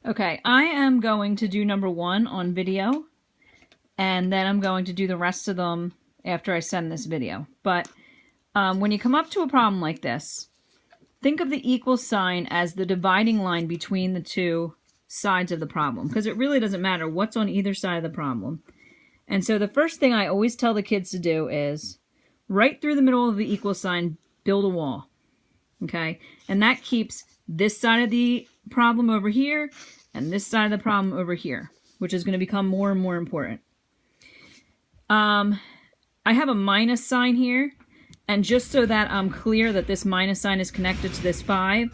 Okay, I am going to do number 1 on video, and then I'm going to do the rest of them after I send this video. But when you come up to a problem like this, think of the equal sign as the dividing line between the two sides of the problem, because it really doesn't matter what's on either side of the problem. And so the first thing I always tell the kids to do is right through the middle of the equal sign, build a wall. Okay, and that keeps this side of the problem over here and this side of the problem over here, which is going to become more and more important. I have a minus sign here, and just so that I'm clear that this minus sign is connected to this 5,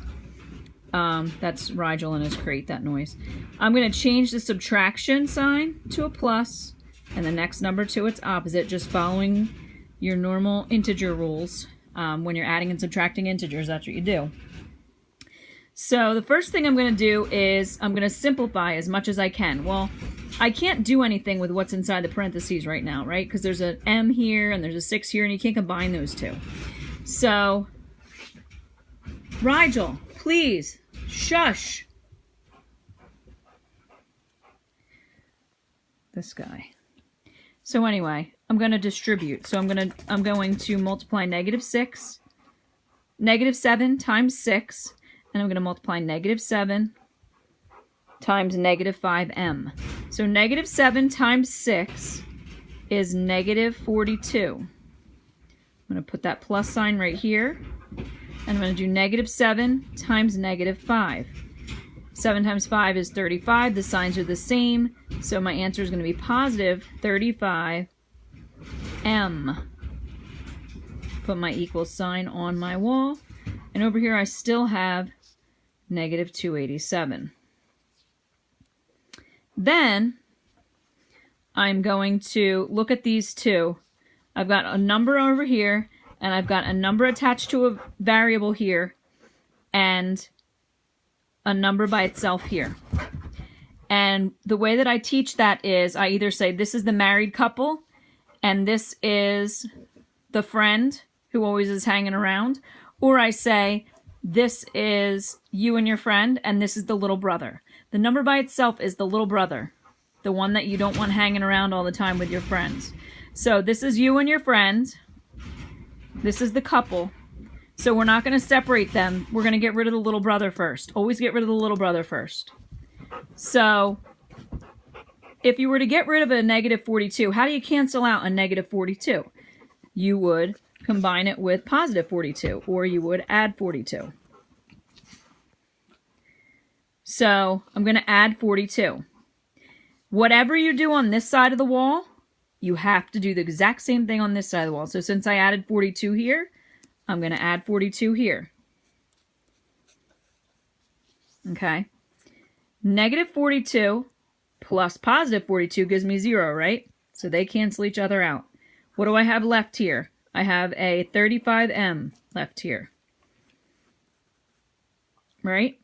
that's Rigel in his crate, that noise. I'm going to change the subtraction sign to a plus and the next number to its opposite, just following your normal integer rules. When you're adding and subtracting integers, that's what you do. So the first thing I'm going to do is I'm going to simplify as much as I can. Well, I can't do anything with what's inside the parentheses right now, right? Because there's an M here and there's a 6 here, and you can't combine those two. So, Rigel, please, shush. This guy. So anyway, I'm going to distribute. So I'm going to multiply negative 7 times 6, and I'm going to multiply negative 7 times negative 5m. So negative 7 times 6 is negative 42. I'm going to put that plus sign right here, and I'm going to do negative 7 times negative 5. 7 times 5 is 35. The signs are the same, so my answer is going to be positive 35m. Put my equal sign on my wall, and over here I still have negative 287. Then I'm going to look at these two. I've got a number over here, and I've got a number attached to a variable here, and a number by itself here. And the way that I teach that is I either say this is the married couple, and this is the friend who always is hanging around, or I say this is you and your friend, and this is the little brother. The number by itself is the little brother, the one that you don't want hanging around all the time with your friends. So this is you and your friend. This is the couple. So we're not going to separate them. We're going to get rid of the little brother first. Always get rid of the little brother first. So if you were to get rid of a negative 42, how do you cancel out a negative 42? You would combine it with positive 42, or you would add 42. So I'm going to add 42. Whatever you do on this side of the wall, you have to do the exact same thing on this side of the wall. So since I added 42 here, I'm going to add 42 here. Okay. Negative 42 plus positive 42 gives me 0, right? So they cancel each other out. What do I have left here? I have a 35m left here. Right?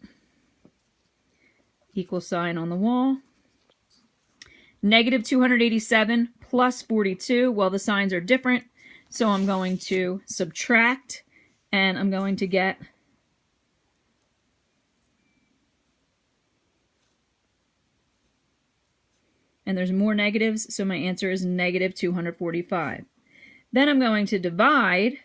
Equal sign on the wall. Negative 287 plus 42. Well, the signs are different, so I'm going to subtract, and I'm going to get and there's more negatives, so my answer is negative 245. Then I'm going to divide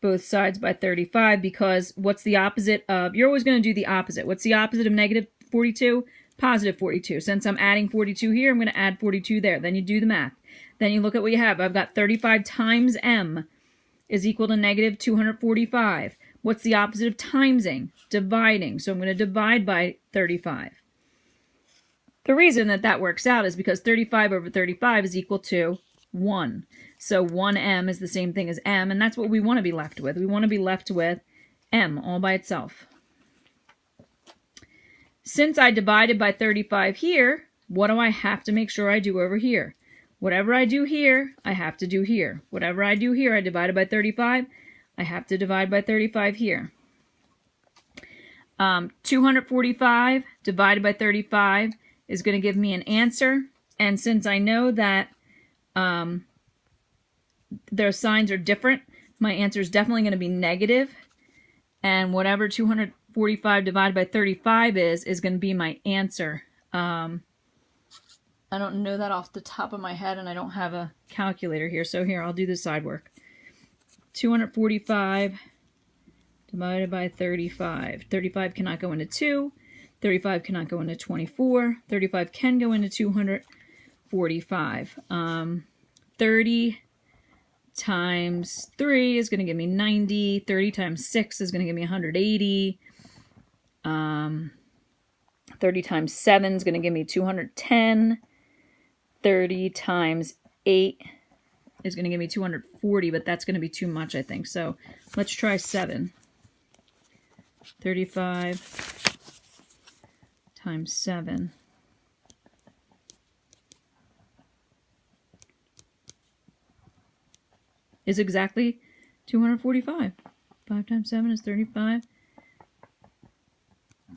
both sides by 35, because what's the opposite of, you're always going to do the opposite. What's the opposite of negative 42? Positive 42. Since I'm adding 42 here, I'm going to add 42 there. Then you do the math. Then you look at what you have. I've got 35 times m is equal to negative 245. What's the opposite of timesing? Dividing. So I'm going to divide by 35. The reason that that works out is because 35 over 35 is equal to 1. So 1m is the same thing as m, and that's what we want to be left with. We want to be left with m all by itself. Since I divided by 35 here, what do I have to make sure I do over here? Whatever I do here, I have to do here. Whatever I do here, I divided by 35, I have to divide by 35 here. 245 divided by 35 is going to give me an answer. And since I know that their signs are different, my answer is definitely going to be negative. And whatever 200 245 divided by 35 is going to be my answer. I don't know that off the top of my head, and I don't have a calculator here. So here, I'll do the side work. 245 divided by 35. 35 cannot go into 2. 35 cannot go into 24. 35 can go into 245. 30 times 3 is going to give me 90. 30 times 6 is going to give me 180. 30 times 7 is going to give me 210. 30 times 8 is going to give me 240, but that's going to be too much, I think. So let's try 7. 35 times 7. Is exactly 245. 5 times 7 is 35.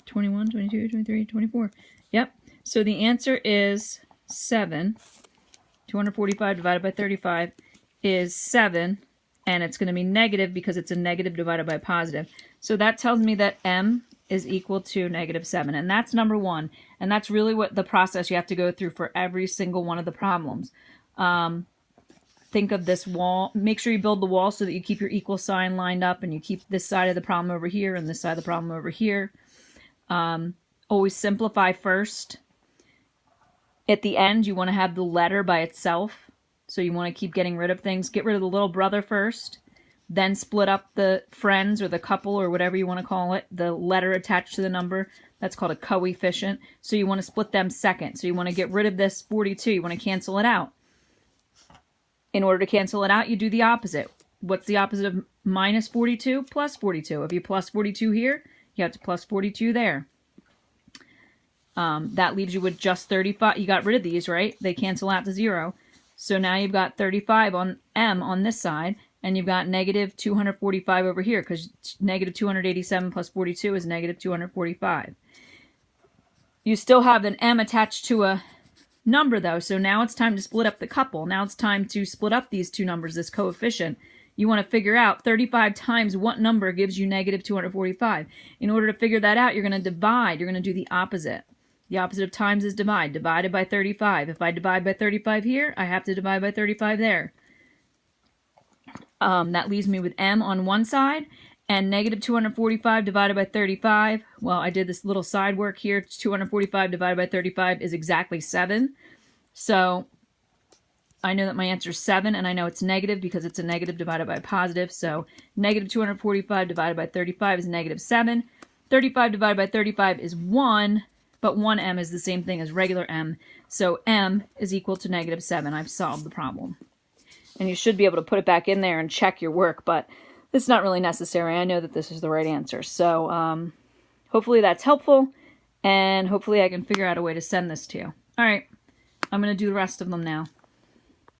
21, 22, 23, 24. Yep. So the answer is 7. 245 divided by 35 is 7. And it's going to be negative because it's a negative divided by positive. So that tells me that m is equal to -7. And that's number 1. And that's really what the process you have to go through for every single one of the problems. Think of this wall. Make sure you build the wall so that you keep your equal sign lined up and you keep this side of the problem over here and this side of the problem over here. Always simplify first. At the end, you want to have the letter by itself. So you want to keep getting rid of things. Get rid of the little brother first. Then split up the friends or the couple or whatever you want to call it. The letter attached to the number. That's called a coefficient. So you want to split them second. So you want to get rid of this 42. You want to cancel it out. In order to cancel it out, you do the opposite. What's the opposite of minus 42? Plus 42. If you plus 42 here, you have to plus 42 there. That leaves you with just 35. You got rid of these, right? They cancel out to 0. So now you've got 35 on m on this side, and you've got negative 245 over here, because negative 287 plus 42 is negative 245. You still have an m attached to a number, though, so now it's time to split up the couple. Now it's time to split up these two numbers, this coefficient. You want to figure out 35 times what number gives you negative 245. In order to figure that out, you're going to divide. You're going to do the opposite. The opposite of times is divide. Divided by 35. If I divide by 35 here, I have to divide by 35 there. That leaves me with m on one side, and negative 245 divided by 35. Well, I did this little side work here. 245 divided by 35 is exactly 7. So I know that my answer is 7, and I know it's negative because it's a negative divided by a positive. So negative 245 divided by 35 is negative 7. 35 divided by 35 is 1, but 1m is the same thing as regular m. So m is equal to negative 7. I've solved the problem. And you should be able to put it back in there and check your work, but it's not really necessary. I know that this is the right answer. So hopefully that's helpful, and hopefully I can figure out a way to send this to you. All right, I'm going to do the rest of them now.